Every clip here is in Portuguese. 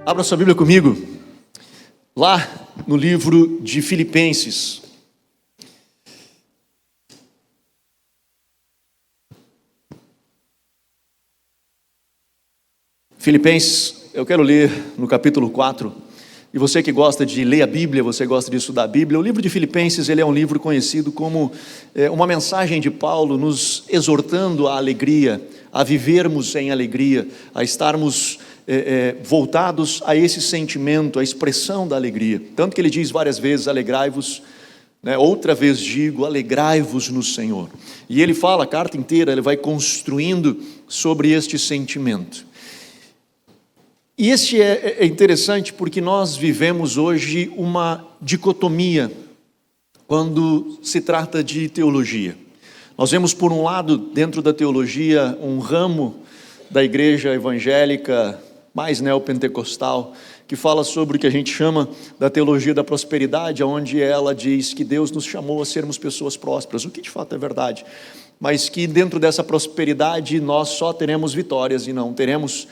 Abra sua Bíblia comigo, lá no livro de Filipenses. Filipenses, eu quero ler no capítulo 4, e você que gosta de ler a Bíblia, você gosta de estudar a Bíblia, o livro de Filipenses, ele é um livro conhecido como uma mensagem de Paulo nos exortando à alegria, a vivermos em alegria, a estarmos voltados a esse sentimento, a expressão da alegria. Tanto que ele diz várias vezes, alegrai-vos, outra vez digo, alegrai-vos no Senhor. E ele fala, a carta inteira, ele vai construindo sobre este sentimento. E este é interessante porque nós vivemos hoje uma dicotomia quando se trata de teologia. Nós vemos, por um lado, dentro da teologia, um ramo da igreja evangélica mais neopentecostal, que fala sobre o que a gente chama da teologia da prosperidade, onde ela diz que Deus nos chamou a sermos pessoas prósperas, o que de fato é verdade, mas que dentro dessa prosperidade nós só teremos vitórias e não teremos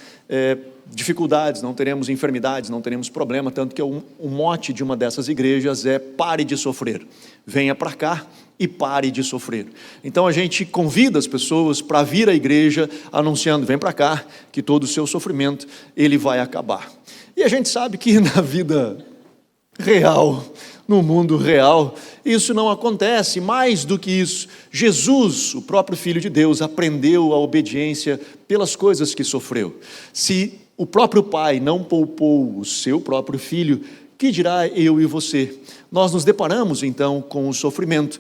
dificuldades, não teremos enfermidades, não teremos problema, tanto que o mote de uma dessas igrejas é pare de sofrer, venha para cá e pare de sofrer. Então a gente convida as pessoas para vir à igreja anunciando, vem para cá, que todo o seu sofrimento ele vai acabar. E a gente sabe que na vida real, no mundo real, isso não acontece. Mais do que isso, Jesus, o próprio Filho de Deus, aprendeu a obediência pelas coisas que sofreu. Se o próprio Pai não poupou o seu próprio Filho, que dirá eu e você? Nós nos deparamos então com o sofrimento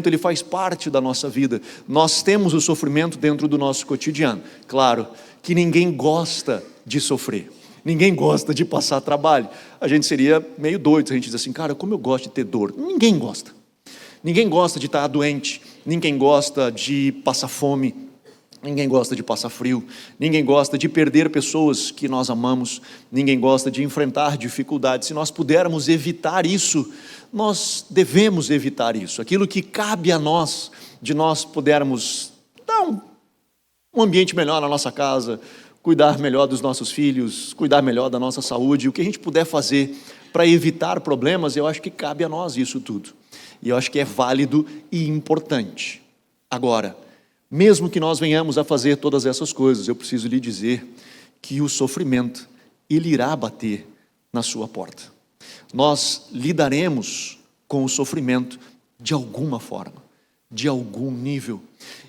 ele faz parte da nossa vida, nós temos o sofrimento dentro do nosso cotidiano. Claro que ninguém gosta de sofrer, ninguém gosta de passar trabalho, a gente seria meio doido se a gente diz assim, cara, como eu gosto de ter dor. Ninguém gosta de estar doente, ninguém gosta de passar fome, ninguém gosta de passar frio, ninguém gosta de perder pessoas que nós amamos, ninguém gosta de enfrentar dificuldades. Se nós pudermos evitar isso, nós devemos evitar isso. Aquilo que cabe a nós, de nós pudermos dar um ambiente melhor na nossa casa, cuidar melhor dos nossos filhos, cuidar melhor da nossa saúde, o que a gente puder fazer para evitar problemas, eu acho que cabe a nós isso tudo. E eu acho que é válido e importante. Agora, mesmo que nós venhamos a fazer todas essas coisas, eu preciso lhe dizer que o sofrimento, ele irá bater na sua porta. Nós lidaremos com o sofrimento de alguma forma, de algum nível.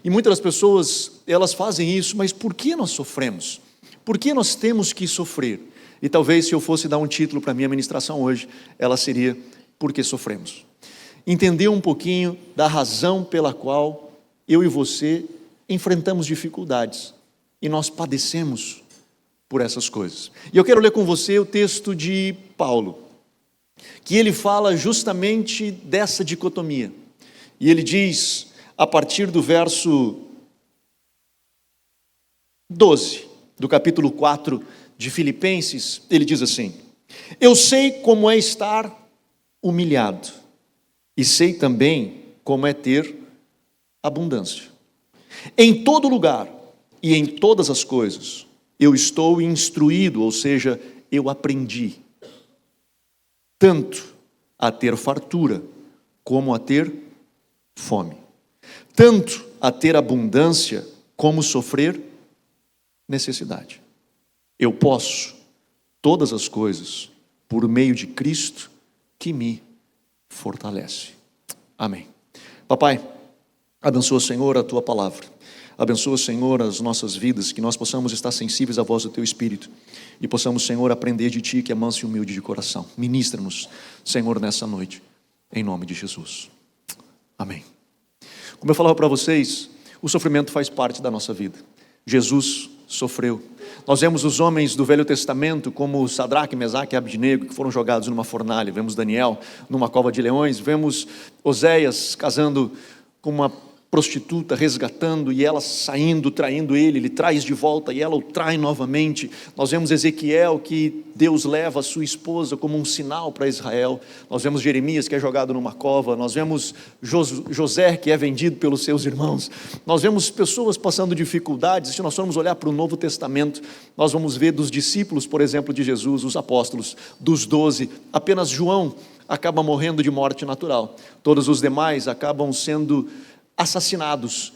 E muitas pessoas, elas fazem isso, mas por que nós sofremos? Por que nós temos que sofrer? E talvez se eu fosse dar um título para a minha ministração hoje, ela seria, por que sofremos? Entender um pouquinho da razão pela qual eu e você enfrentamos dificuldades e nós padecemos por essas coisas. E eu quero ler com você o texto de Paulo, que ele fala justamente dessa dicotomia. E ele diz, a partir do verso 12, do capítulo 4 de Filipenses, ele diz assim, eu sei como é estar humilhado, e sei também como é ter abundância. Em todo lugar e em todas as coisas, eu estou instruído, ou seja, eu aprendi, tanto a ter fartura, como a ter fome, tanto a ter abundância, como sofrer necessidade. Eu posso todas as coisas por meio de Cristo que me fortalece. Amém. Papai, abençoa, Senhor, a Tua palavra. Abençoa, Senhor, as nossas vidas, que nós possamos estar sensíveis à voz do Teu Espírito e possamos, Senhor, aprender de Ti, que é manso e humilde de coração. Ministra-nos, Senhor, nessa noite, em nome de Jesus. Amém. Como eu falava para vocês, o sofrimento faz parte da nossa vida. Jesus sofreu. Nós vemos os homens do Velho Testamento, como Sadraque, Mesaque e Abdenego, que foram jogados numa fornalha. Vemos Daniel numa cova de leões. Vemos Oséias casando com uma prostituta resgatando e ela saindo, traindo ele traz de volta e ela o trai novamente. Nós vemos Ezequiel que Deus leva a sua esposa como um sinal para Israel. Nós vemos Jeremias que é jogado numa cova. Nós vemos José que é vendido pelos seus irmãos. Nós vemos pessoas passando dificuldades. Se nós formos olhar para o Novo Testamento, nós vamos ver dos discípulos, por exemplo, de Jesus, os apóstolos, dos 12, apenas João acaba morrendo de morte natural. Todos os demais acabam sendo assassinados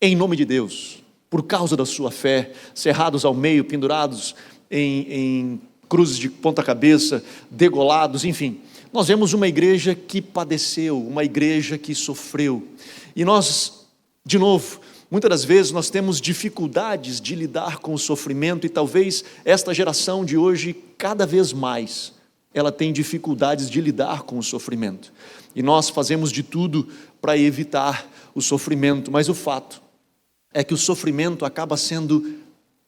em nome de Deus, por causa da sua fé, cerrados ao meio, pendurados em cruzes de ponta cabeça, degolados, enfim. Nós vemos uma igreja que padeceu, uma igreja que sofreu. E nós, de novo, muitas das vezes nós temos dificuldades de lidar com o sofrimento, e talvez esta geração de hoje, cada vez mais, ela tem dificuldades de lidar com o sofrimento. E nós fazemos de tudo para evitar o sofrimento, mas o fato é que o sofrimento acaba sendo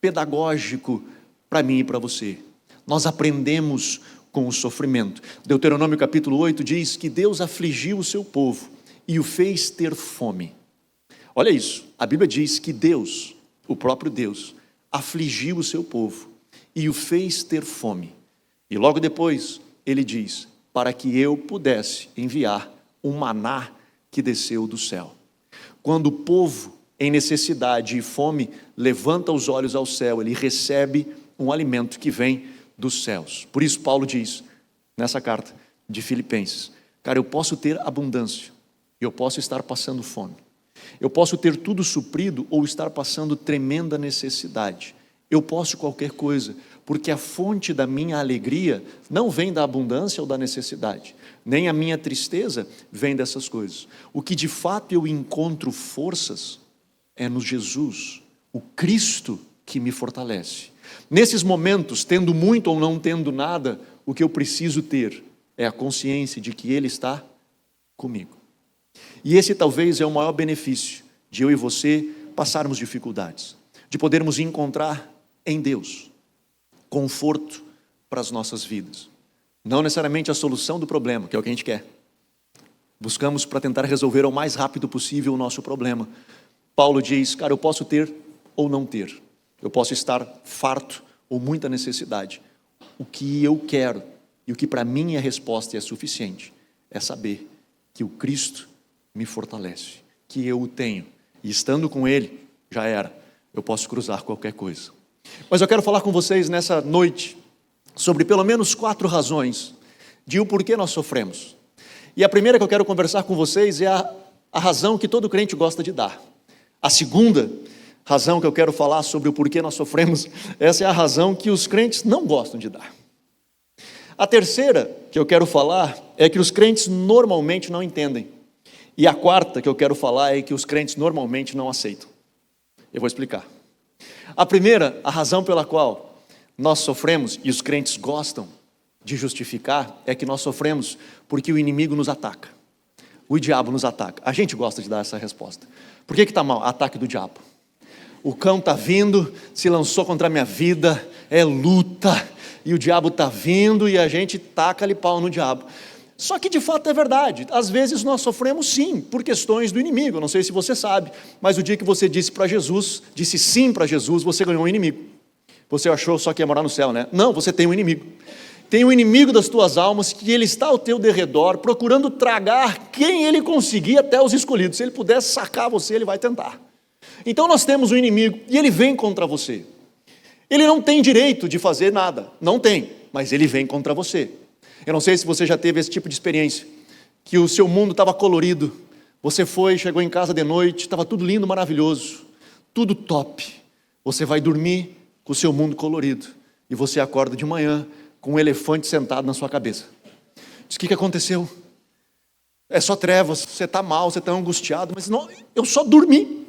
pedagógico para mim e para você. Nós aprendemos com o sofrimento. Deuteronômio capítulo 8 diz que Deus afligiu o seu povo e o fez ter fome. Olha isso, a Bíblia diz que Deus, o próprio Deus, afligiu o seu povo e o fez ter fome. E logo depois ele diz, para que eu pudesse enviar um maná que desceu do céu. Quando o povo em necessidade e fome levanta os olhos ao céu, ele recebe um alimento que vem dos céus. Por isso Paulo diz, nessa carta de Filipenses, cara, eu posso ter abundância, eu posso estar passando fome, eu posso ter tudo suprido ou estar passando tremenda necessidade, eu posso qualquer coisa, porque a fonte da minha alegria não vem da abundância ou da necessidade, nem a minha tristeza vem dessas coisas. O que de fato eu encontro forças é no Jesus, o Cristo que me fortalece. Nesses momentos, tendo muito ou não tendo nada, o que eu preciso ter é a consciência de que Ele está comigo. E esse talvez é o maior benefício de eu e você passarmos dificuldades, de podermos encontrar em Deus conforto para as nossas vidas. Não necessariamente a solução do problema, que é o que a gente quer. Buscamos para tentar resolver o mais rápido possível o nosso problema. Paulo diz, cara, eu posso ter ou não ter. Eu posso estar farto ou muita necessidade. O que eu quero e o que para mim é resposta e é suficiente é saber que o Cristo me fortalece, que eu o tenho. E estando com Ele, já era. Eu posso cruzar qualquer coisa. Mas eu quero falar com vocês nessa noite sobre pelo menos 4 razões de o porquê nós sofremos. E a primeira que eu quero conversar com vocês é a razão que todo crente gosta de dar. A segunda razão que eu quero falar sobre o porquê nós sofremos, essa é a razão que os crentes não gostam de dar. A terceira que eu quero falar é que os crentes normalmente não entendem. E a quarta que eu quero falar é que os crentes normalmente não aceitam. Eu vou explicar. A primeira, a razão pela qual nós sofremos, e os crentes gostam de justificar, é que nós sofremos porque o inimigo nos ataca. O diabo nos ataca. A gente gosta de dar essa resposta. Por que está mal? Ataque do diabo. O cão está vindo, se lançou contra a minha vida, é luta, e o diabo está vindo e a gente taca-lhe pau no diabo. Só que de fato é verdade, às vezes nós sofremos sim, por questões do inimigo, não sei se você sabe, mas o dia que você disse sim para Jesus, você ganhou um inimigo. Você achou só que ia morar no céu, né? Não, você tem um inimigo. Tem um inimigo das tuas almas, que ele está ao teu derredor, procurando tragar quem ele conseguir, até os escolhidos. Se ele puder sacar você, ele vai tentar. Então nós temos um inimigo, e ele vem contra você. Ele não tem direito de fazer nada, não tem, mas ele vem contra você. Eu não sei se você já teve esse tipo de experiência, que o seu mundo estava colorido, você chegou em casa de noite, estava tudo lindo, maravilhoso, tudo top. Você vai dormir com o seu mundo colorido, e você acorda de manhã com um elefante sentado na sua cabeça. Diz, o que aconteceu? É só trevas, você está mal, você está angustiado, mas não, eu só dormi.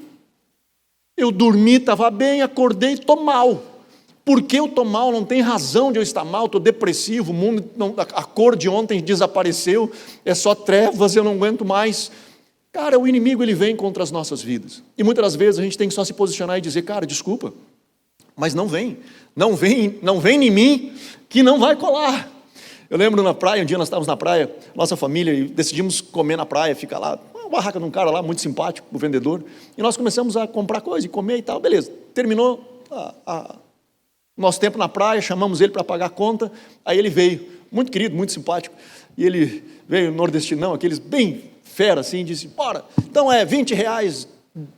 Eu dormi, estava bem, acordei, estou mal. Por que eu estou mal? Não tem razão de eu estar mal, estou depressivo, a cor de ontem desapareceu, é só trevas, eu não aguento mais. Cara, o inimigo ele vem contra as nossas vidas. E muitas das vezes a gente tem que só se posicionar e dizer, cara, desculpa, mas não vem em mim que não vai colar. Eu lembro na praia, um dia nós estávamos na praia, nossa família, e decidimos comer na praia, fica lá, uma barraca de um cara lá, muito simpático, o vendedor, e nós começamos a comprar coisa e comer e tal, beleza. Terminou nosso tempo na praia, chamamos ele para pagar a conta, aí ele veio, muito querido, muito simpático, e ele veio nordestinão, aqueles bem fera assim, disse, bora, então é R$20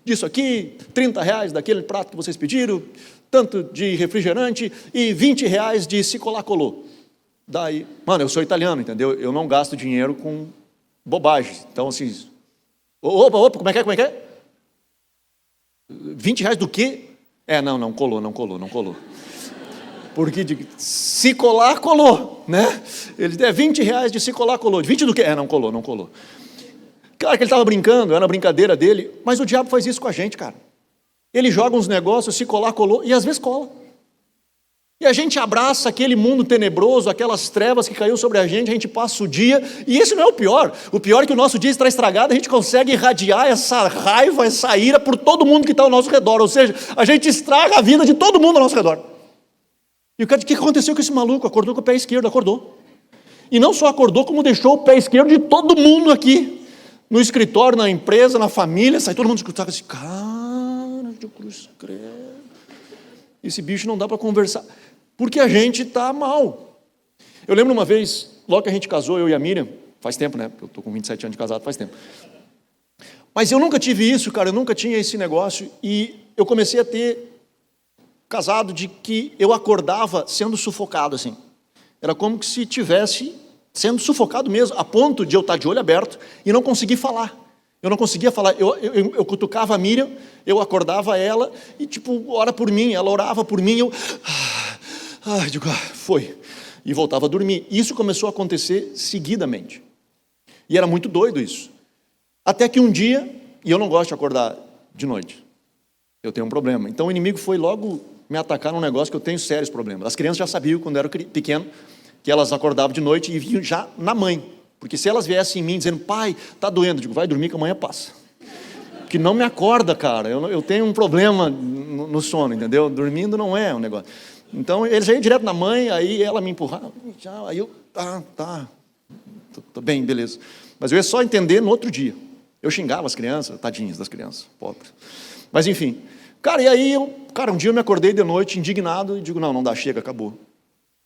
disso aqui, R$30 daquele prato que vocês pediram, tanto de refrigerante e R$20 de Cicolá-Colô. Daí, mano, eu sou italiano, entendeu? Eu não gasto dinheiro com bobagem. Então, assim, opa, como é que é? R$20 do quê? Não colou. Porque se colar, colou, né? Ele der R$20 de se colar, colou. 20 do quê? Não colou. Claro que ele estava brincando, era a brincadeira dele, mas o diabo faz isso com a gente, cara. Ele joga uns negócios, se colar, colou, e às vezes cola. E a gente abraça aquele mundo tenebroso, aquelas trevas que caiu sobre a gente passa o dia, e esse não é o pior é que o nosso dia está estragado, a gente consegue irradiar essa raiva, essa ira por todo mundo que está ao nosso redor, ou seja, a gente estraga a vida de todo mundo ao nosso redor. E o que aconteceu com esse maluco? Acordou com o pé esquerdo, acordou. E não só acordou, como deixou o pé esquerdo de todo mundo aqui, no escritório, na empresa, na família, sai todo mundo escutando assim, cara de cruz, credo. Esse bicho não dá para conversar. Porque a gente está mal. Eu lembro uma vez, logo que a gente casou, eu e a Miriam, faz tempo, né? Eu estou com 27 anos de casado, faz tempo. Mas eu nunca tive isso, cara, eu nunca tinha esse negócio, e eu comecei a ter casado de que eu acordava sendo sufocado, assim. Era como se tivesse sendo sufocado mesmo, a ponto de eu estar de olho aberto e não conseguir falar. Eu não conseguia falar, eu cutucava a Miriam, eu acordava ela, e tipo, ora por mim, ela orava por mim, foi, e voltava a dormir. Isso começou a acontecer seguidamente, e era muito doido isso, até que um dia, e eu não gosto de acordar de noite, eu tenho um problema, então o inimigo foi logo me atacar num negócio que eu tenho sérios problemas. As crianças já sabiam, quando eu era pequeno, que elas acordavam de noite e vinham já na mãe, porque se elas viessem em mim dizendo, pai, está doendo, eu digo, vai dormir que amanhã passa. Que não me acorda, cara, eu tenho um problema no sono, entendeu? Dormindo não é um negócio. Então, eles já iam direto na mãe, aí ela me empurrava, aí eu, tô bem, beleza. Mas eu ia só entender no outro dia. Eu xingava as crianças, tadinhas das crianças, pobres. Mas enfim, cara, e aí, um dia eu me acordei de noite, indignado, e digo, não dá, chega, acabou.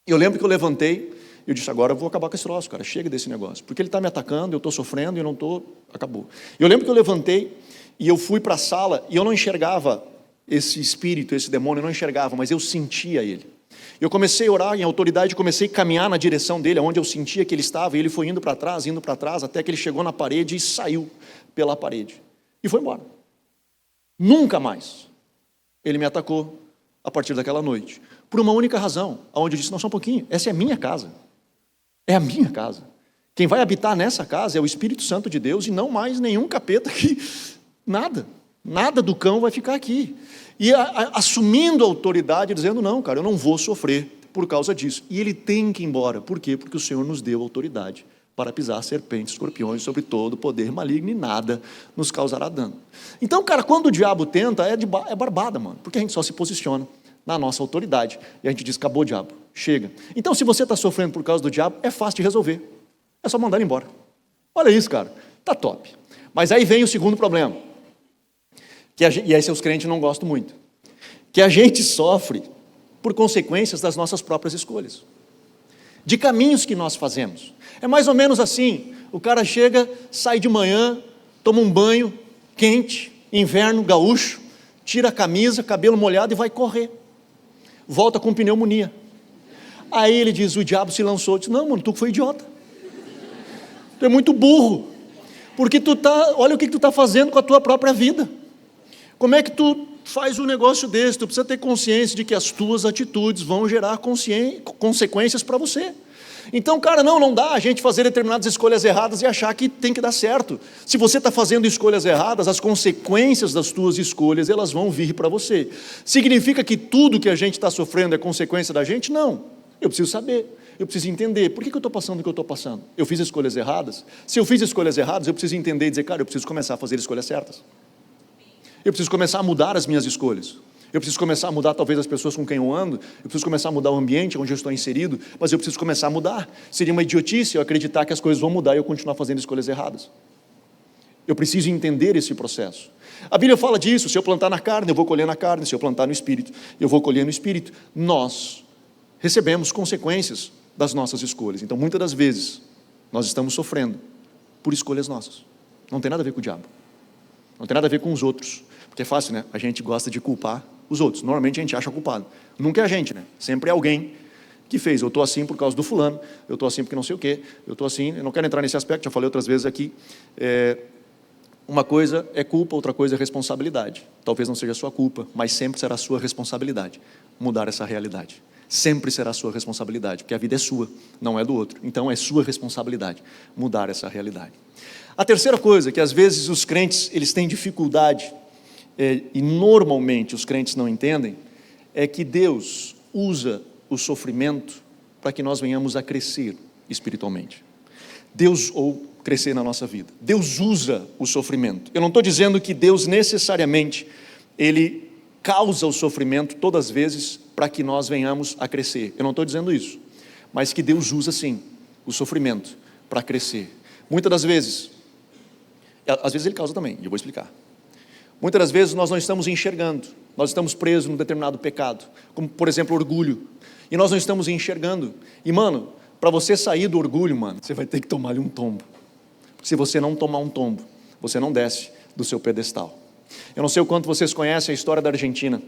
E eu lembro que eu levantei, eu disse, agora eu vou acabar com esse troço, cara, chega desse negócio, porque ele está me atacando, eu estou sofrendo, e eu não estou, acabou. Eu lembro que eu levantei, e eu fui para a sala, e eu não enxergava esse espírito, esse demônio, eu não enxergava, mas eu sentia ele. Eu comecei a orar em autoridade, comecei a caminhar na direção dele, onde eu sentia que ele estava, e ele foi indo para trás, até que ele chegou na parede e saiu pela parede. E foi embora. Nunca mais ele me atacou a partir daquela noite. Por uma única razão, onde eu disse, não, só um pouquinho, essa é a minha casa. É a minha casa. Quem vai habitar nessa casa é o Espírito Santo de Deus e não mais nenhum capeta que... Nada do cão vai ficar aqui. E assumindo a autoridade, dizendo, não, cara, eu não vou sofrer por causa disso. E ele tem que ir embora. Por quê? Porque o Senhor nos deu autoridade para pisar serpentes, escorpiões, sobre todo poder maligno, e nada nos causará dano. Então, cara, quando o diabo tenta, é barbada, mano, porque a gente só se posiciona na nossa autoridade, e a gente diz, acabou, diabo, chega. Então, se você está sofrendo por causa do diabo, é fácil de resolver, é só mandar ele embora. Olha isso, cara, tá top. Mas aí vem o segundo problema, e esse os crentes não gostam muito, que a gente sofre por consequências das nossas próprias escolhas, de caminhos que nós fazemos. É mais ou menos assim, o cara chega, sai de manhã, toma um banho quente, inverno, gaúcho, tira a camisa, cabelo molhado e vai correr. Volta com pneumonia. Aí ele diz, o diabo se lançou, diz, não, mano, tu foi idiota. Tu é muito burro, porque olha o que tu está fazendo com a tua própria vida. Como é que tu faz um negócio desse? Tu precisa ter consciência de que as tuas atitudes vão gerar consequências para você. Então, cara, não dá a gente fazer determinadas escolhas erradas e achar que tem que dar certo. Se você está fazendo escolhas erradas, as consequências das tuas escolhas, elas vão vir para você. Significa que tudo que a gente está sofrendo é consequência da gente? Não. Eu preciso saber, eu preciso entender. Por que eu estou passando o que eu estou passando? Eu fiz escolhas erradas? Se eu fiz escolhas erradas, eu preciso entender e dizer, cara, eu preciso começar a fazer escolhas certas. Eu preciso começar a mudar as minhas escolhas. Eu preciso começar a mudar talvez as pessoas com quem eu ando, eu preciso começar a mudar o ambiente onde eu estou inserido, mas eu preciso começar a mudar. Seria uma idiotice eu acreditar que as coisas vão mudar e eu continuar fazendo escolhas erradas. Eu preciso entender esse processo. A Bíblia fala disso: se eu plantar na carne, eu vou colher na carne; se eu plantar no Espírito, eu vou colher no Espírito. Nós recebemos consequências das nossas escolhas. Então, muitas das vezes, nós estamos sofrendo por escolhas nossas. Não tem nada a ver com o diabo. Não tem nada a ver com os outros. Porque é fácil, né? A gente gosta de culpar os outros. Normalmente a gente acha culpado. Nunca é a gente, né? Sempre é alguém que fez. Eu estou assim por causa do fulano, eu estou assim porque não sei o quê, eu estou assim. Eu não quero entrar nesse aspecto, já falei outras vezes aqui. Uma coisa é culpa, outra coisa é responsabilidade. Talvez não seja a sua culpa, mas sempre será a sua responsabilidade mudar essa realidade. Sempre será a sua responsabilidade, porque a vida é sua, não é do outro. Então é sua responsabilidade mudar essa realidade. A terceira coisa, que às vezes os crentes eles têm dificuldade, e normalmente os crentes não entendem, é que Deus usa o sofrimento para que nós venhamos a crescer espiritualmente. Ou crescer na nossa vida. Deus usa o sofrimento. Eu não estou dizendo que Deus necessariamente, Ele causa o sofrimento todas as vezes para que nós venhamos a crescer. Eu não estou dizendo isso. Mas que Deus usa sim o sofrimento para crescer. Muitas das vezes, às vezes Ele causa também, e eu vou explicar. Muitas das vezes nós não estamos enxergando, nós estamos presos num determinado pecado, como por exemplo orgulho, e nós não estamos enxergando. E mano, para você sair do orgulho, mano, você vai ter que tomar-lhe um tombo. Se você não tomar um tombo, você não desce do seu pedestal. Eu não sei o quanto vocês conhecem a história da Argentina,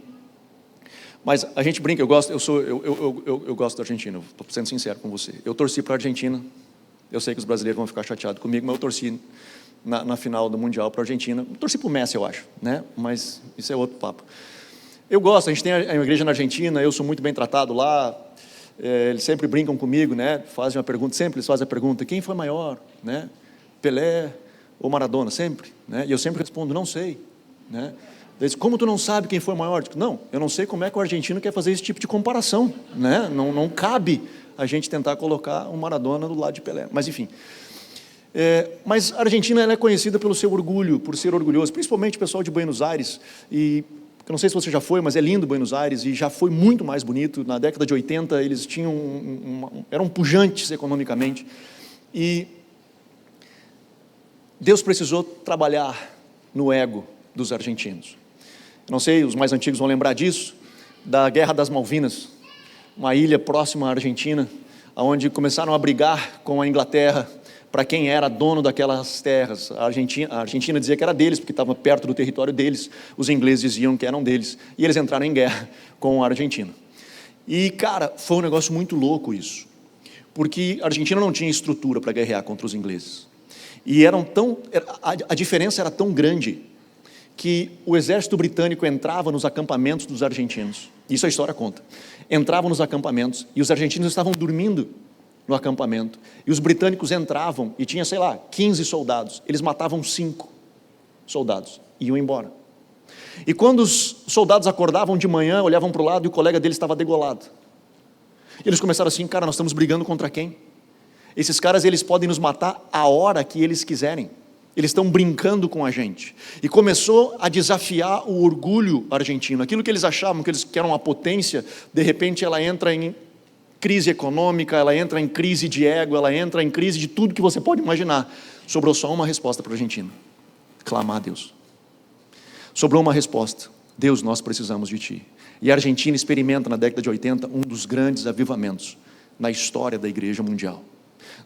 mas a gente brinca, eu gosto da Argentina, estou sendo sincero com você. Eu torci para a Argentina, eu sei que os brasileiros vão ficar chateados comigo, mas eu torci na final do Mundial para a Argentina. Torci para o Messi, eu acho, né? Mas isso é outro papo. Eu gosto, a gente tem a igreja na Argentina, eu sou muito bem tratado lá, eles sempre brincam comigo, né? Fazem uma pergunta, sempre eles fazem a pergunta: quem foi maior, né? Pelé ou Maradona? Sempre, né? E eu sempre respondo: não sei, né? Eles: como tu não sabe quem foi maior? Eu digo: não, eu não sei como é que o argentino quer fazer esse tipo de comparação, né? Não cabe a gente tentar colocar o Maradona do lado de Pelé, mas enfim. Mas a Argentina ela é conhecida pelo seu orgulho, por ser orgulhoso, principalmente o pessoal de Buenos Aires. E eu não sei se você já foi, mas é lindo Buenos Aires, e já foi muito mais bonito. Na década de 80 eles eram pujantes economicamente, e Deus precisou trabalhar no ego dos argentinos. Não sei, os mais antigos vão lembrar disso, da Guerra das Malvinas, uma ilha próxima à Argentina, onde começaram a brigar com a Inglaterra para quem era dono daquelas terras. A Argentina dizia que era deles, porque estava perto do território deles, os ingleses diziam que eram deles, e eles entraram em guerra com a Argentina. E, cara, foi um negócio muito louco isso, porque a Argentina não tinha estrutura para guerrear contra os ingleses, e a diferença era tão grande, que o exército britânico entrava nos acampamentos dos argentinos, isso a história conta, entravam nos acampamentos, e os argentinos estavam dormindo no acampamento, e os britânicos entravam, e tinha, 15 soldados, eles matavam 5 soldados, e iam embora. E quando os soldados acordavam de manhã, olhavam para o lado, e o colega deles estava degolado. E eles começaram assim: cara, nós estamos brigando contra quem? Esses caras, eles podem nos matar a hora que eles quiserem, eles estão brincando com a gente. E começou a desafiar o orgulho argentino, aquilo que eles achavam que eram uma potência, de repente ela entra em crise econômica, ela entra em crise de ego, ela entra em crise de tudo que você pode imaginar. Sobrou só uma resposta para a Argentina: clamar a Deus. Sobrou uma resposta: Deus, nós precisamos de Ti. E a Argentina experimenta na década de 80 um dos grandes avivamentos na história da igreja mundial.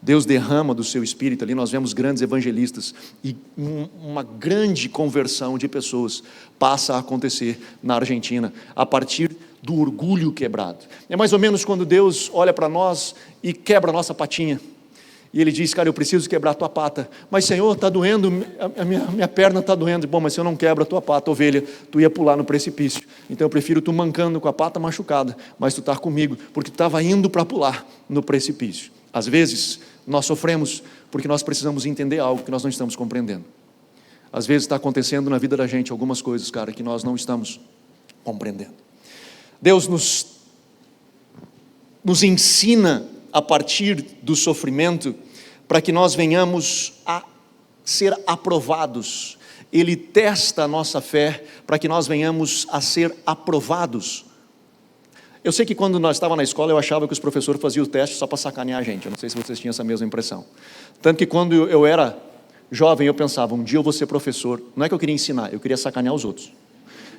Deus derrama do seu espírito ali, nós vemos grandes evangelistas, e uma grande conversão de pessoas passa a acontecer na Argentina, a partir do orgulho quebrado. É mais ou menos quando Deus olha para nós e quebra a nossa patinha, e Ele diz: cara, eu preciso quebrar a tua pata. Mas Senhor, está doendo, a minha perna está doendo. Bom, mas se eu não quebro a tua pata, ovelha, tu ia pular no precipício. Então eu prefiro tu mancando com a pata machucada, mas tu está comigo, porque tu estava indo para pular no precipício. Às vezes nós sofremos porque nós precisamos entender algo que nós não estamos compreendendo. Às vezes está acontecendo na vida da gente algumas coisas, cara, que nós não estamos compreendendo. Deus nos ensina a partir do sofrimento, para que nós venhamos a ser aprovados ele testa a nossa fé para que nós venhamos a ser aprovados. Eu sei que quando nós estávamos na escola, eu achava que os professores faziam o teste só para sacanear a gente. Eu não sei se vocês tinham essa mesma impressão. Tanto que quando eu era jovem, eu pensava, um dia eu vou ser professor. Não é que eu queria ensinar, eu queria sacanear os outros.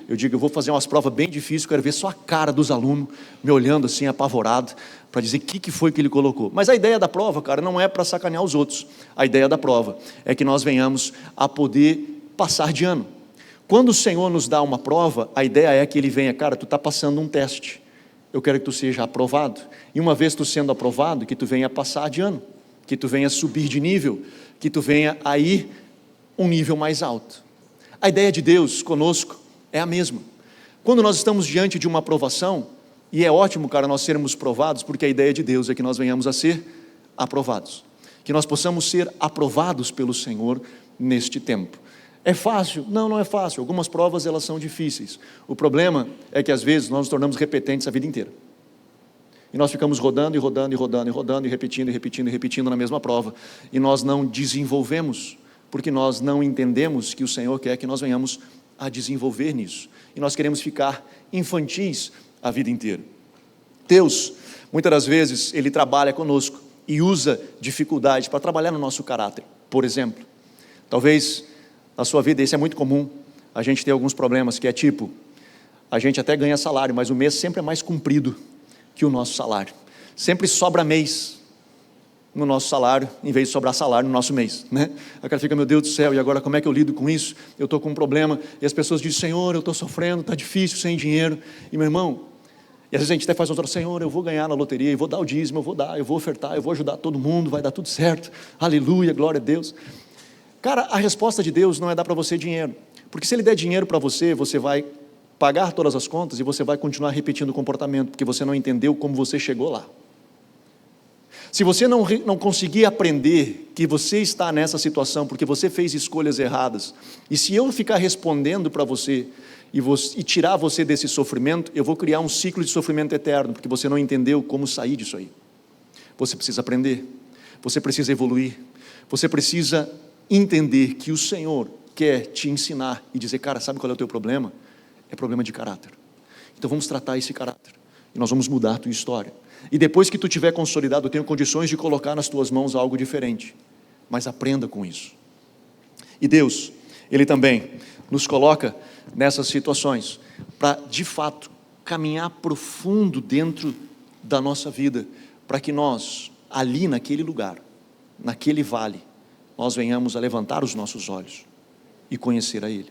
Eu digo, eu vou fazer umas provas bem difíceis, quero ver só a cara dos alunos, me olhando assim, apavorado, para dizer o que foi que ele colocou. Mas a ideia da prova, cara, não é para sacanear os outros. A ideia da prova é que nós venhamos a poder passar de ano. Quando o Senhor nos dá uma prova, a ideia é que Ele venha, cara, tu está passando um teste, eu quero que tu seja aprovado. E uma vez tu sendo aprovado, que tu venha passar de ano, que tu venha subir de nível, que tu venha a ir um nível mais alto. A ideia de Deus conosco é a mesma. Quando nós estamos diante de uma aprovação, e é ótimo, cara, nós sermos provados, porque a ideia de Deus é que nós venhamos a ser aprovados, que nós possamos ser aprovados pelo Senhor neste tempo. É fácil? Não, não é fácil. Algumas provas elas são difíceis. O problema é que às vezes nós nos tornamos repetentes a vida inteira. E nós ficamos rodando e rodando e rodando e rodando e repetindo e repetindo e repetindo na mesma prova. E nós não desenvolvemos, porque nós não entendemos que o Senhor quer que nós venhamos a desenvolver nisso. E nós queremos ficar infantis a vida inteira. Deus, muitas das vezes, Ele trabalha conosco e usa dificuldade para trabalhar no nosso caráter. Por exemplo, talvez na sua vida isso é muito comum, a gente tem alguns problemas que é tipo, a gente até ganha salário, mas o mês sempre é mais comprido que o nosso salário. Sempre sobra mês no nosso salário, em vez de sobrar salário no nosso mês, né? Aí o cara fica, meu Deus do céu, e agora como é que eu lido com isso? Eu estou com um problema, e as pessoas dizem, Senhor, eu estou sofrendo, está difícil, sem dinheiro, e meu irmão, e às vezes a gente até faz uma oração, Senhor, eu vou ganhar na loteria, eu vou dar o dízimo, eu vou dar, eu vou ofertar, eu vou ajudar todo mundo, vai dar tudo certo, aleluia, glória a Deus. Cara, a resposta de Deus não é dar para você dinheiro, porque se Ele der dinheiro para você, você vai pagar todas as contas, e você vai continuar repetindo o comportamento, porque você não entendeu como você chegou lá. Se você não conseguir aprender que você está nessa situação porque você fez escolhas erradas, e se eu ficar respondendo para você e tirar você desse sofrimento, eu vou criar um ciclo de sofrimento eterno, porque você não entendeu como sair disso aí. Você precisa aprender, você precisa evoluir, você precisa entender que o Senhor quer te ensinar e dizer, cara, sabe qual é o teu problema? É problema de caráter. Então vamos tratar esse caráter, e nós vamos mudar a tua história. E depois que tu tiver consolidado, eu tenho condições de colocar nas tuas mãos algo diferente. Mas aprenda com isso. E Deus, Ele também nos coloca nessas situações para, de fato, caminhar profundo dentro da nossa vida, para que nós, ali naquele lugar, naquele vale, nós venhamos a levantar os nossos olhos e conhecer a Ele.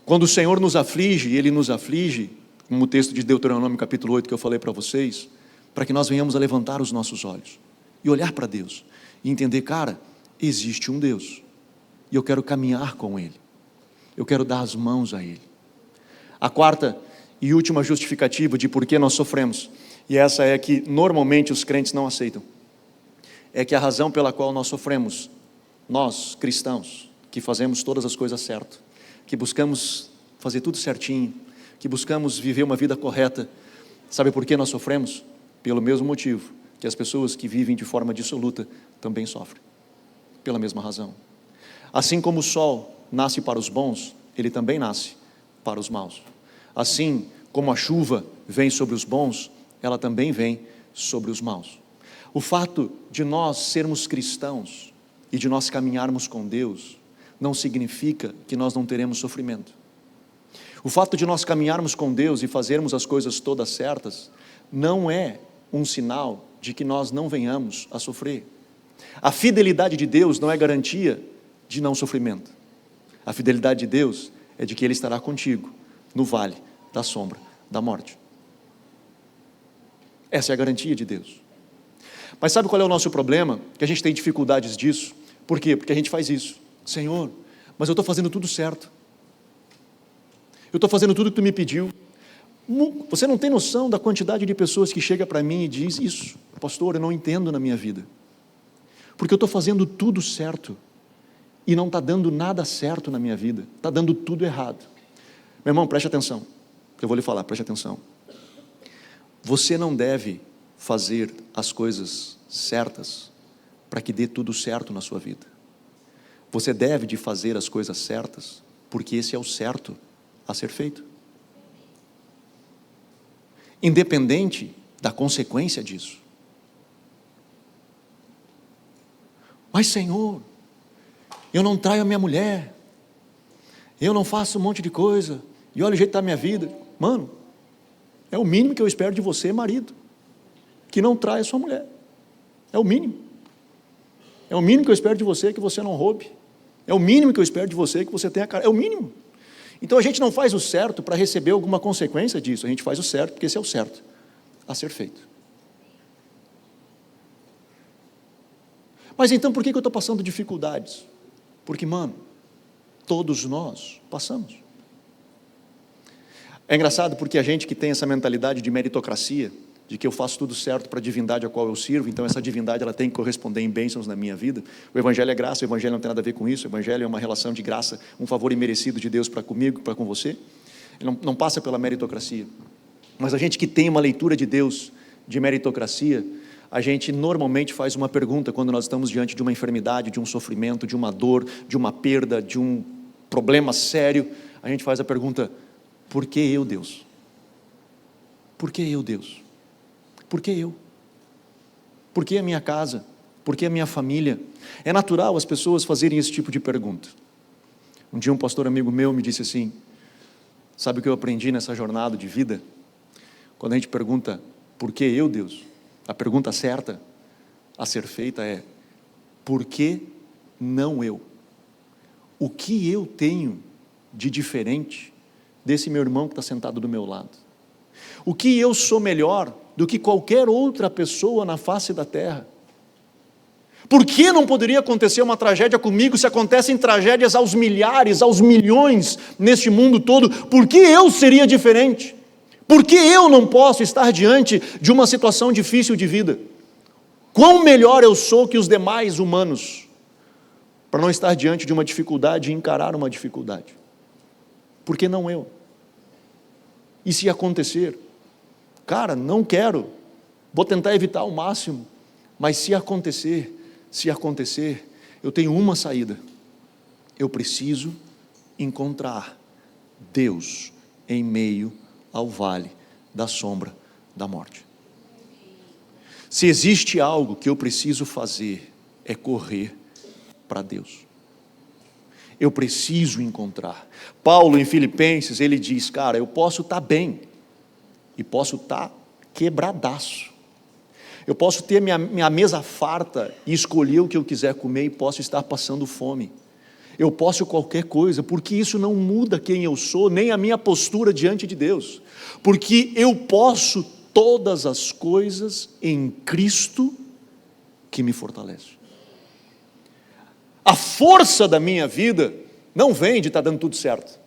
Quando o Senhor nos aflige, Ele nos aflige, como o texto de Deuteronômio capítulo 8 que eu falei para vocês, para que nós venhamos a levantar os nossos olhos e olhar para Deus e entender, cara, existe um Deus e eu quero caminhar com Ele, eu quero dar as mãos a Ele. A quarta e última justificativa de por que nós sofremos, e essa é que normalmente os crentes não aceitam, é que a razão pela qual nós sofremos, nós cristãos, que fazemos todas as coisas certas, que buscamos fazer tudo certinho, que buscamos viver uma vida correta, sabe por que nós sofremos? Pelo mesmo motivo que as pessoas que vivem de forma dissoluta também sofrem, pela mesma razão. Assim como o sol nasce para os bons, ele também nasce para os maus. Assim como a chuva vem sobre os bons, ela também vem sobre os maus. O fato de nós sermos cristãos e de nós caminharmos com Deus, não significa que nós não teremos sofrimento. O fato de nós caminharmos com Deus e fazermos as coisas todas certas, não é um sinal de que nós não venhamos a sofrer. A fidelidade de Deus não é garantia de não sofrimento. A fidelidade de Deus é de que Ele estará contigo no vale da sombra da morte. Essa é a garantia de Deus. Mas sabe qual é o nosso problema? Que a gente tem dificuldades disso. Por quê? Porque a gente faz isso. Senhor, mas eu estou fazendo tudo certo. Eu estou fazendo tudo que Tu me pediu. Você não tem noção da quantidade de pessoas que chega para mim e diz isso. Pastor, eu não entendo na minha vida. Porque eu estou fazendo tudo certo. E não está dando nada certo na minha vida. Está dando tudo errado. Meu irmão, preste atenção. Eu vou lhe falar, preste atenção. Você não deve fazer as coisas certas para que dê tudo certo na sua vida. Você deve de fazer as coisas certas, porque esse é o certo a ser feito. Independente da consequência disso. Mas Senhor, eu não traio a minha mulher, eu não faço um monte de coisa, e olha o jeito que está a minha vida. Mano, é o mínimo que eu espero de você, marido, que não traia a sua mulher. É o mínimo. É o mínimo que eu espero de você, que você não roube. É o mínimo que eu espero de você, que você tenha cara. É o mínimo. Então a gente não faz o certo para receber alguma consequência disso, a gente faz o certo porque esse é o certo a ser feito. Mas então por que eu estou passando dificuldades? Porque, mano, todos nós passamos. É engraçado porque a gente que tem essa mentalidade de meritocracia, de que eu faço tudo certo para a divindade a qual eu sirvo, então essa divindade ela tem que corresponder em bênçãos na minha vida. O Evangelho é graça, o Evangelho não tem nada a ver com isso, o Evangelho é uma relação de graça, um favor imerecido de Deus para comigo, para com você. Ele não passa pela meritocracia. Mas a gente que tem uma leitura de Deus de meritocracia, a gente normalmente faz uma pergunta quando nós estamos diante de uma enfermidade, de um sofrimento, de uma dor, de uma perda, de um problema sério. A gente faz a pergunta: por que eu, Deus? Por que eu, Deus? Por que eu? Por que a minha casa? Por que a minha família? É natural as pessoas fazerem esse tipo de pergunta. Um dia um pastor amigo meu me disse assim: sabe o que eu aprendi nessa jornada de vida? Quando a gente pergunta, por que eu, Deus? A pergunta certa a ser feita é, por que não eu? O que eu tenho de diferente desse meu irmão que está sentado do meu lado? O que eu sou melhor do que qualquer outra pessoa na face da terra? Por que não poderia acontecer uma tragédia comigo se acontecem tragédias aos milhares, aos milhões neste mundo todo? Por que eu seria diferente? Por que eu não posso estar diante de uma situação difícil de vida? Quão melhor eu sou que os demais humanos para não estar diante de uma dificuldade e encarar uma dificuldade? Por que não eu? E se acontecer? Cara, não quero, vou tentar evitar ao máximo, mas se acontecer, eu tenho uma saída: eu preciso encontrar Deus em meio ao vale da sombra da morte. Se existe algo que eu preciso fazer, é correr para Deus. Eu preciso encontrar. Paulo, em Filipenses, ele diz, cara, eu posso estar bem, e posso estar quebradaço. Eu posso ter minha mesa farta e escolher o que eu quiser comer, e posso estar passando fome. Eu posso qualquer coisa, porque isso não muda quem eu sou, nem a minha postura diante de Deus. Porque eu posso todas as coisas em Cristo que me fortalece. A força da minha vida não vem de estar dando tudo certo.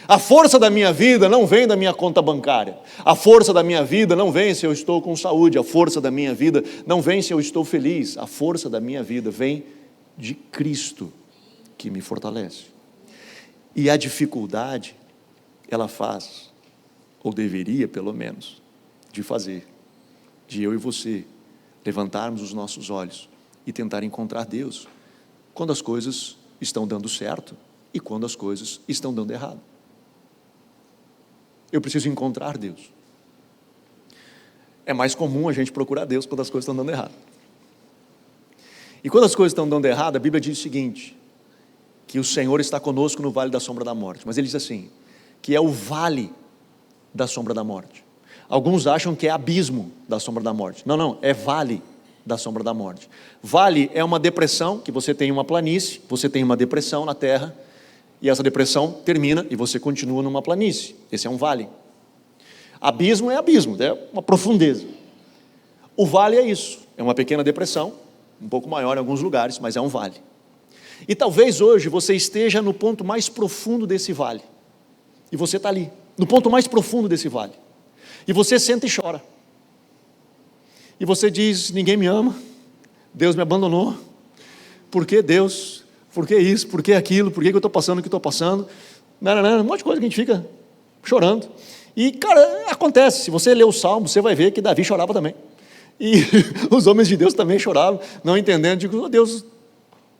A força da minha vida não vem da minha conta bancária. A força da minha vida não vem se eu estou com saúde. A força da minha vida não vem se eu estou feliz. A força da minha vida vem de Cristo que me fortalece. E a dificuldade, ela faz, ou deveria pelo menos, de fazer, de eu e você levantarmos os nossos olhos e tentar encontrar Deus quando as coisas estão dando certo e quando as coisas estão dando errado. Eu preciso encontrar Deus. É mais comum a gente procurar Deus quando as coisas estão dando errado. E quando as coisas estão dando errado, a Bíblia diz o seguinte, que o Senhor está conosco no vale da sombra da morte. Mas ele diz assim, que é o vale da sombra da morte. Alguns acham que é abismo da sombra da morte. Não, é vale da sombra da morte. Vale é uma depressão, que você tem uma planície, você tem uma depressão na terra, e essa depressão termina e você continua numa planície. Esse é um vale. Abismo, é uma profundeza. O vale é isso, é uma pequena depressão, um pouco maior em alguns lugares, mas é um vale. E talvez hoje você esteja no ponto mais profundo desse vale, e você está ali, no ponto mais profundo desse vale, e você senta e chora, e você diz, ninguém me ama, Deus me abandonou, por que Deus? Por que isso? Por que aquilo? Por que eu estou passando o que estou passando? Um monte de coisa que a gente fica chorando. E, cara, acontece, se você ler o Salmo, você vai ver que Davi chorava também. E os homens de Deus também choravam, não entendendo, digo, oh, Deus,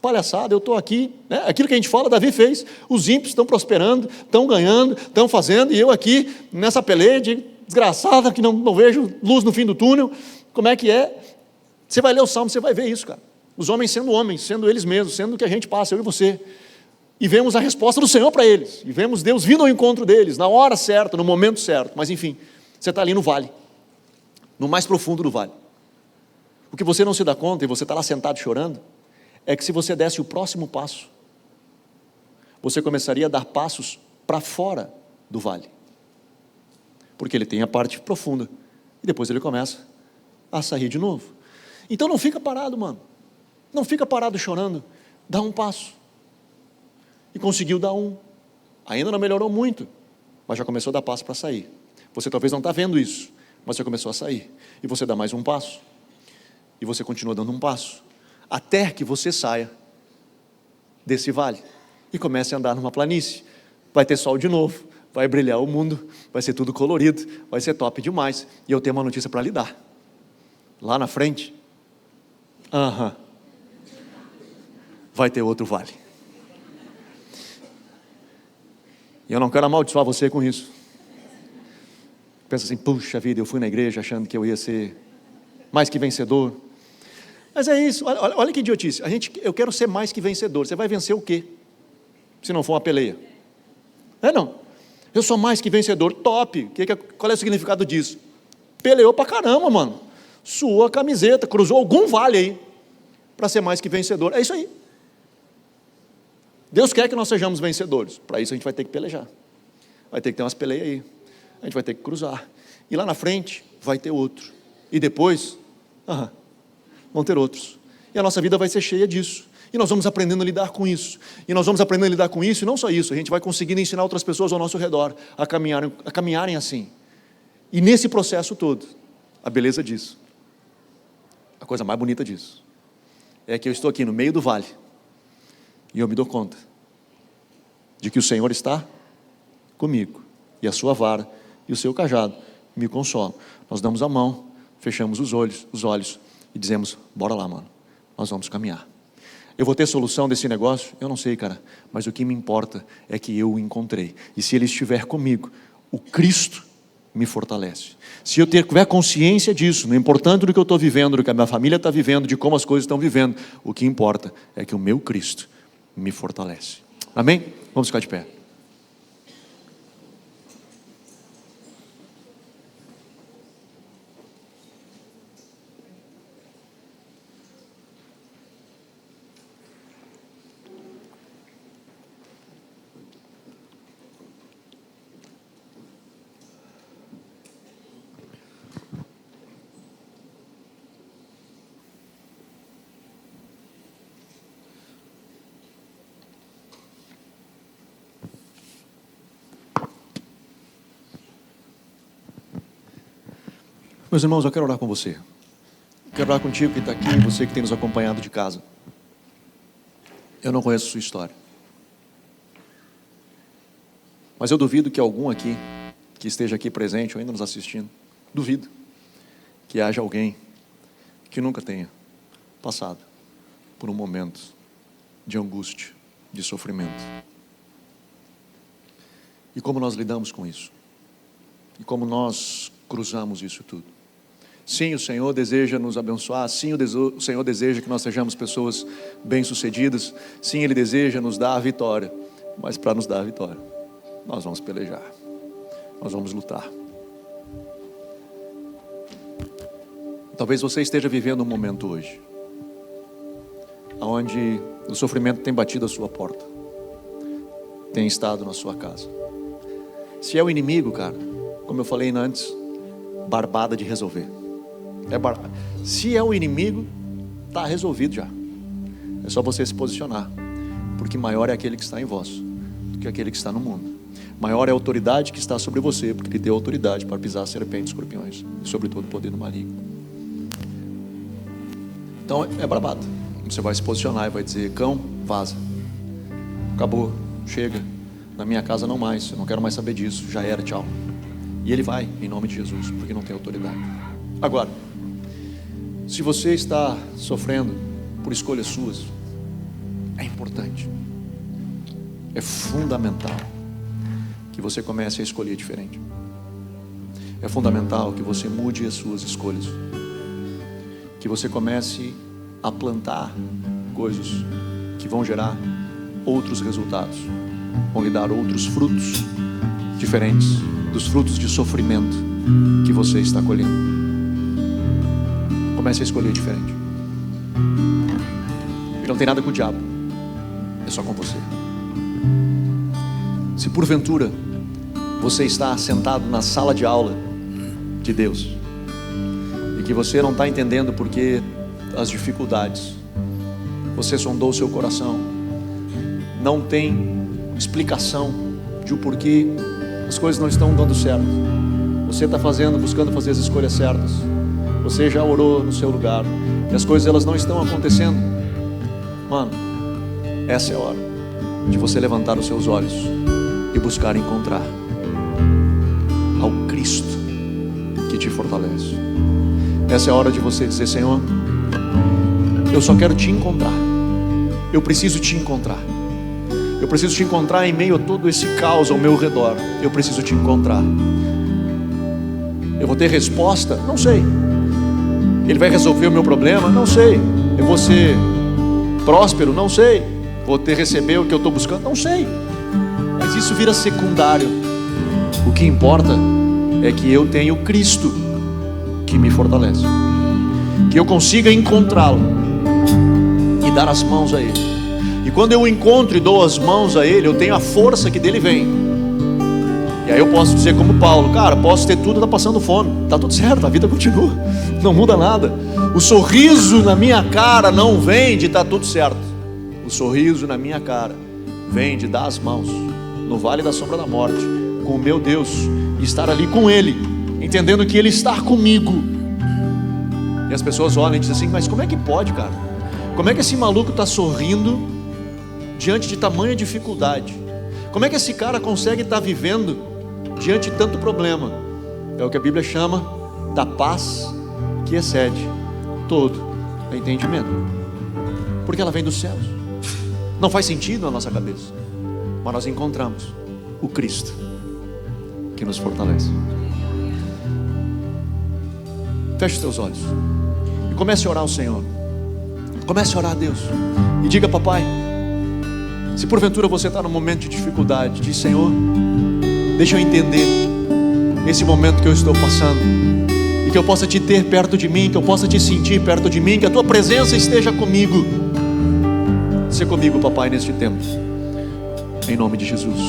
palhaçada, eu estou aqui, né? Aquilo que a gente fala, Davi fez, os ímpios estão prosperando, estão ganhando, estão fazendo, e eu aqui, nessa peleia de desgraçada, que não vejo luz no fim do túnel. Como é que é? Você vai ler o Salmo, você vai ver isso, cara. Os homens, sendo eles mesmos, sendo o que a gente passa, eu e você, e vemos a resposta do Senhor para eles, e vemos Deus vindo ao encontro deles, na hora certa, no momento certo. Mas enfim, você está ali no vale, no mais profundo do vale. O que você não se dá conta, e você está lá sentado chorando, é que se você desse o próximo passo, você começaria a dar passos para fora do vale, porque ele tem a parte profunda, e depois ele começa a sair de novo. Então não fica parado, mano, não fica parado chorando, dá um passo, e conseguiu dar um, ainda não melhorou muito, mas já começou a dar passo para sair. Você talvez não está vendo isso, mas você começou a sair, e você dá mais um passo, e você continua dando um passo, até que você saia desse vale, e comece a andar numa planície. Vai ter sol de novo, vai brilhar o mundo, vai ser tudo colorido, vai ser top demais, e eu tenho uma notícia para lhe dar. Lá na frente, vai ter outro vale. E eu não quero amaldiçoar você com isso. Pensa assim, puxa vida, eu fui na igreja achando que eu ia ser mais que vencedor. Mas é isso, olha que idiotice. Eu quero ser mais que vencedor. Você vai vencer o quê? Se não for uma peleia. Não. Eu sou mais que vencedor, top. Qual é o significado disso? Peleou pra caramba, mano. Suou a camiseta, cruzou algum vale aí, para ser mais que vencedor. É isso aí. Deus quer que nós sejamos vencedores. Para isso a gente vai ter que pelejar. Vai ter que ter umas peleias aí. A gente vai ter que cruzar. E lá na frente vai ter outro. E depois, vão ter outros. E a nossa vida vai ser cheia disso. E nós vamos aprendendo a lidar com isso. E nós vamos aprendendo a lidar com isso, e não só isso, a gente vai conseguindo ensinar outras pessoas ao nosso redor a caminharem assim. E nesse processo todo, a beleza disso, a coisa mais bonita disso, é que eu estou aqui no meio do vale, e eu me dou conta de que o Senhor está comigo, e a sua vara e o seu cajado me consolam. Nós damos a mão, fechamos os olhos e dizemos, bora lá, mano, nós vamos caminhar. Eu vou ter solução desse negócio? Eu não sei, cara, mas o que me importa é que eu o encontrei, e se Ele estiver comigo, o Cristo me fortalece. Se eu tiver consciência disso, não importando do que eu estou vivendo, do que a minha família está vivendo, de como as coisas estão vivendo, o que importa é que o meu Cristo me fortalece. Amém? Vamos ficar de pé. Meus irmãos, eu quero orar com você. Quero orar contigo que está aqui, você que tem nos acompanhado de casa. Eu não conheço a sua história, mas eu duvido que algum aqui, que esteja aqui presente ou ainda nos assistindo, duvido que haja alguém que nunca tenha passado por um momento de angústia, de sofrimento. E como nós lidamos com isso? E como nós cruzamos isso tudo? Sim, o Senhor deseja nos abençoar. Sim, o Senhor deseja que nós sejamos pessoas bem-sucedidas. Sim, Ele deseja nos dar a vitória. Mas para nos dar a vitória, nós vamos pelejar. Nós vamos lutar. Talvez você esteja vivendo um momento hoje onde o sofrimento tem batido a sua porta, tem estado na sua casa. Se é o inimigo, cara, como eu falei antes, barbada de resolver. Se é o inimigo, está resolvido já. É só você se posicionar, porque maior é aquele que está em vós do que aquele que está no mundo. Maior é a autoridade que está sobre você, porque Ele deu autoridade para pisar serpentes, escorpiões e sobre todo o poder do maligno. Então é barbado. Você vai se posicionar e vai dizer, cão, vaza, acabou, chega, na minha casa não mais, eu não quero mais saber disso, já era, tchau. E ele vai, em nome de Jesus, porque não tem autoridade. Agora, se você está sofrendo por escolhas suas, É importante, é fundamental que você comece a escolher diferente. É fundamental que você mude as suas escolhas, que você comece a plantar coisas que vão gerar outros resultados, vão lhe dar outros frutos diferentes dos frutos de sofrimento que você está colhendo. Comece a escolher diferente. E não tem nada com o diabo, é só com você. Se porventura você está sentado na sala de aula de Deus e que você não está entendendo porque as dificuldades, você sondou o seu coração, não tem explicação de o porquê as coisas não estão dando certo, você está buscando fazer as escolhas certas, você já orou no seu lugar e as coisas elas não estão acontecendo, mano, essa é a hora de você levantar os seus olhos e buscar encontrar ao Cristo que te fortalece. Essa é a hora de você dizer: Senhor, eu só quero te encontrar, eu preciso te encontrar, eu preciso te encontrar em meio a todo esse caos ao meu redor, eu preciso te encontrar. Eu vou ter resposta? Não sei. Ele vai resolver o meu problema? Não sei. Eu vou ser próspero? Não sei. Vou receber o que eu estou buscando? Não sei. Mas isso vira secundário. O que importa é que eu tenho Cristo que me fortalece, que eu consiga encontrá-lo e dar as mãos a Ele. E quando eu o encontro e dou as mãos a Ele, eu tenho a força que dele vem. E aí eu posso dizer como Paulo: cara, posso ter tudo, tá passando fome, tá tudo certo, a vida continua, não muda nada. O sorriso na minha cara não vem de tá tudo certo. O sorriso na minha cara vem de dar as mãos no vale da sombra da morte com o meu Deus e estar ali com Ele, entendendo que Ele está comigo. E as pessoas olham e dizem assim: mas como é que pode, cara? Como é que esse maluco está sorrindo diante de tamanha dificuldade? Como é que esse cara consegue estar vivendo diante de tanto problema? É o que a Bíblia chama da paz que excede todo entendimento, porque ela vem dos céus. Não faz sentido na nossa cabeça, mas nós encontramos o Cristo que nos fortalece. Feche os teus olhos e comece a orar ao Senhor. Comece a orar a Deus e diga: papai, se porventura você está num momento de dificuldade, diz: Senhor, deixa eu entender esse momento que eu estou passando, e que eu possa te ter perto de mim, que eu possa te sentir perto de mim, que a tua presença esteja comigo. Seja comigo, papai, neste tempo, em nome de Jesus,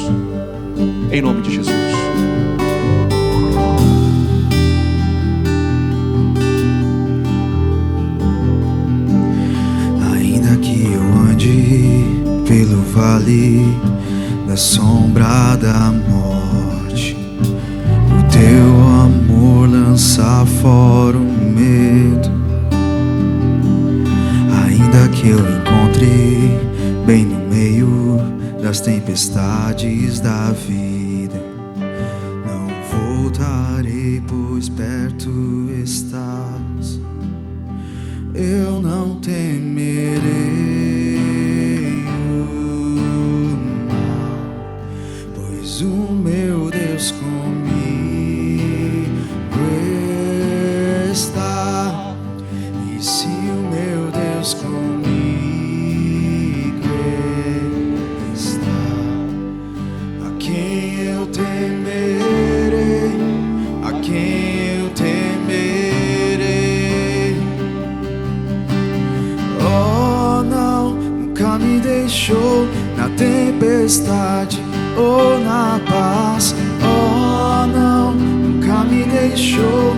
em nome de Jesus. Ainda que eu ande pelo vale da sombra da morte, o teu amor lança fora o medo. Ainda que eu encontre bem no meio das tempestades da vida, não voltarei, pois perto estás. Eu não temerei o mal, pois o meu Deus comigo está. E se o meu Deus comigo está, a quem eu temerei? A quem eu temerei? Oh, não, nunca me deixou na tempestade ou na paz. Oh, não, nunca me deixou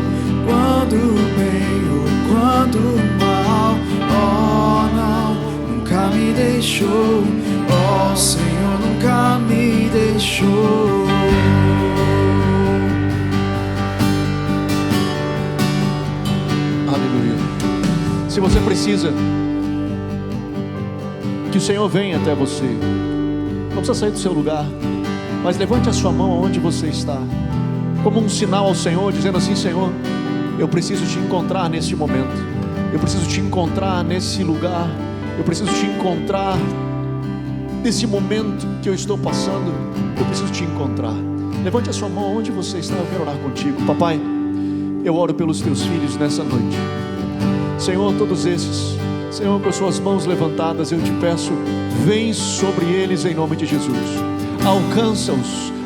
quando bem ou quando mal. Oh, não, nunca me deixou. Oh, Senhor, nunca me deixou. Aleluia. Se você precisa que o Senhor venha até você, não precisa sair do seu lugar, mas levante a sua mão aonde você está, como um sinal ao Senhor, dizendo assim: Senhor, eu preciso te encontrar neste momento, eu preciso te encontrar nesse lugar, eu preciso te encontrar desse momento que eu estou passando, eu preciso te encontrar. Levante a sua mão onde você está, eu quero orar contigo. Papai, eu oro pelos teus filhos nessa noite. Senhor, todos esses, Senhor, com as suas mãos levantadas, eu te peço, vem sobre eles em nome de Jesus.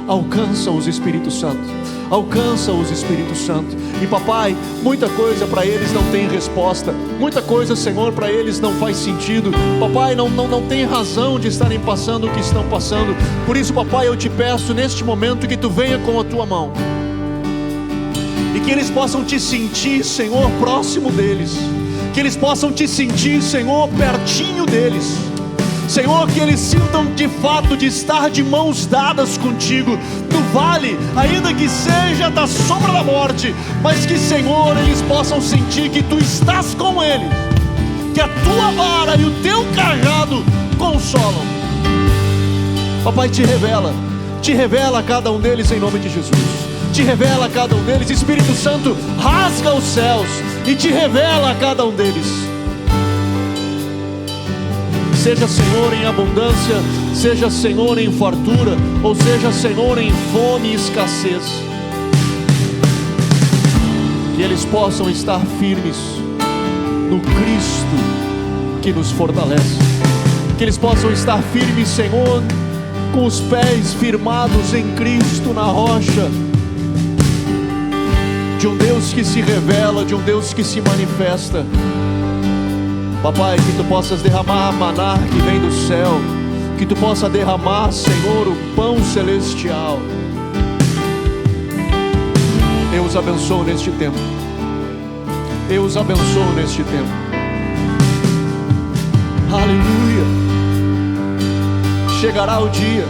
Alcança-os, Espírito Santo. Alcança-os, Espírito Santo. E papai, muita coisa para eles não tem resposta. Muita coisa, Senhor, para eles não faz sentido. Papai, não tem razão de estarem passando o que estão passando. Por isso, papai, eu te peço neste momento que tu venha com a tua mão. E que eles possam te sentir, Senhor, próximo deles. Que eles possam te sentir, Senhor, pertinho deles. Senhor, que eles sintam de fato de estar de mãos dadas contigo no vale, ainda que seja da sombra da morte, mas que, Senhor, eles possam sentir que tu estás com eles, que a tua vara e o teu cajado consolam. Papai, te revela a cada um deles em nome de Jesus. Te revela a cada um deles. Espírito Santo, rasga os céus e te revela a cada um deles. Seja, Senhor, em abundância, seja, Senhor, em fartura, ou seja, Senhor, em fome e escassez. Que eles possam estar firmes no Cristo que nos fortalece. Que eles possam estar firmes, Senhor, com os pés firmados em Cristo na rocha, de um Deus que se revela, de um Deus que se manifesta. Papai, que tu possas derramar maná que vem do céu, que tu possa derramar, Senhor, o pão celestial. Eu os abençoo neste tempo. Eu os abençoo neste tempo. Aleluia. Chegará o dia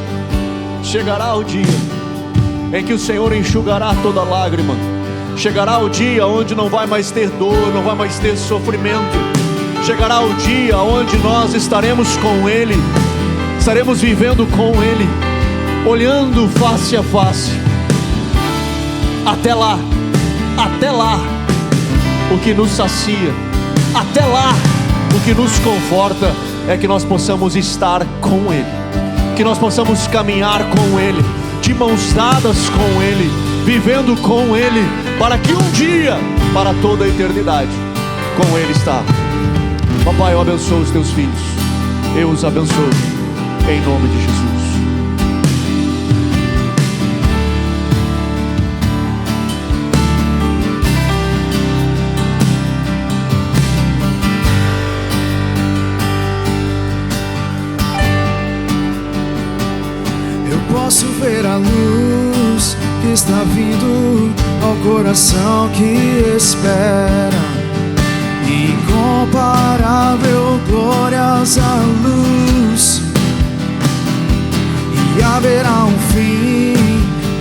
em que o Senhor enxugará toda lágrima. Chegará o dia onde não vai mais ter dor, não vai mais ter sofrimento. Chegará o dia onde nós estaremos com Ele, estaremos vivendo com Ele, olhando face a face. Até lá, o que nos sacia, até lá, o que nos conforta é que nós possamos estar com Ele, que nós possamos caminhar com Ele, de mãos dadas com Ele, vivendo com Ele, para que um dia, para toda a eternidade, com Ele está. Papai, eu abençoo os teus filhos, eu os abençoo, em nome de Jesus. Eu posso ver a luz que está vindo ao coração que espera. Incomparável, gloriosa luz. E haverá um fim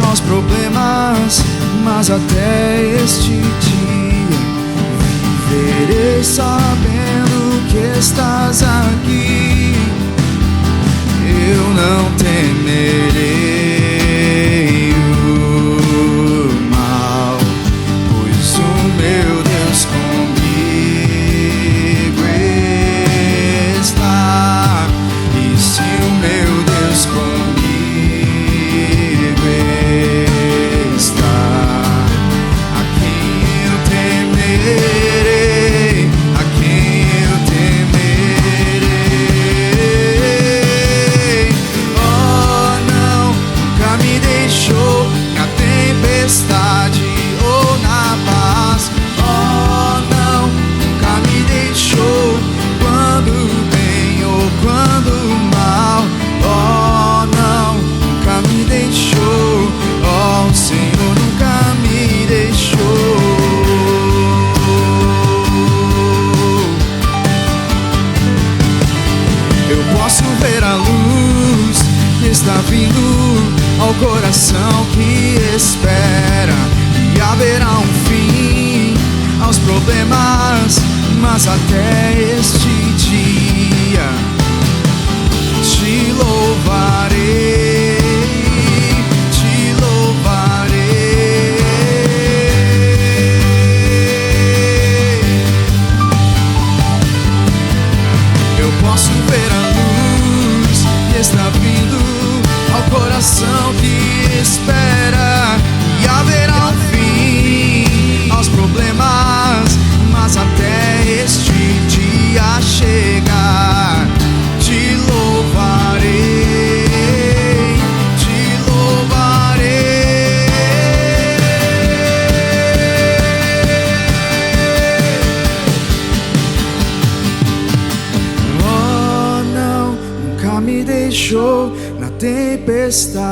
aos problemas, mas até este dia viverei sabendo que estás aqui. Eu não temerei o mal, pois o meu Deus comigo está. E se o meu Deus comigo está, a quem eu temerei? A quem eu temerei? Oh, não, nunca me deixou na tempestade ou na paz. Oh, não, nunca me deixou quando bem ou quando mal. Oh, não, nunca me deixou. Oh, o Senhor nunca me deixou. Eu posso ver a luz que está vindo ao coração que espera. E haverá um fim aos problemas, mas até este dia te louvarei, te louvarei. Eu posso ver a luz que está está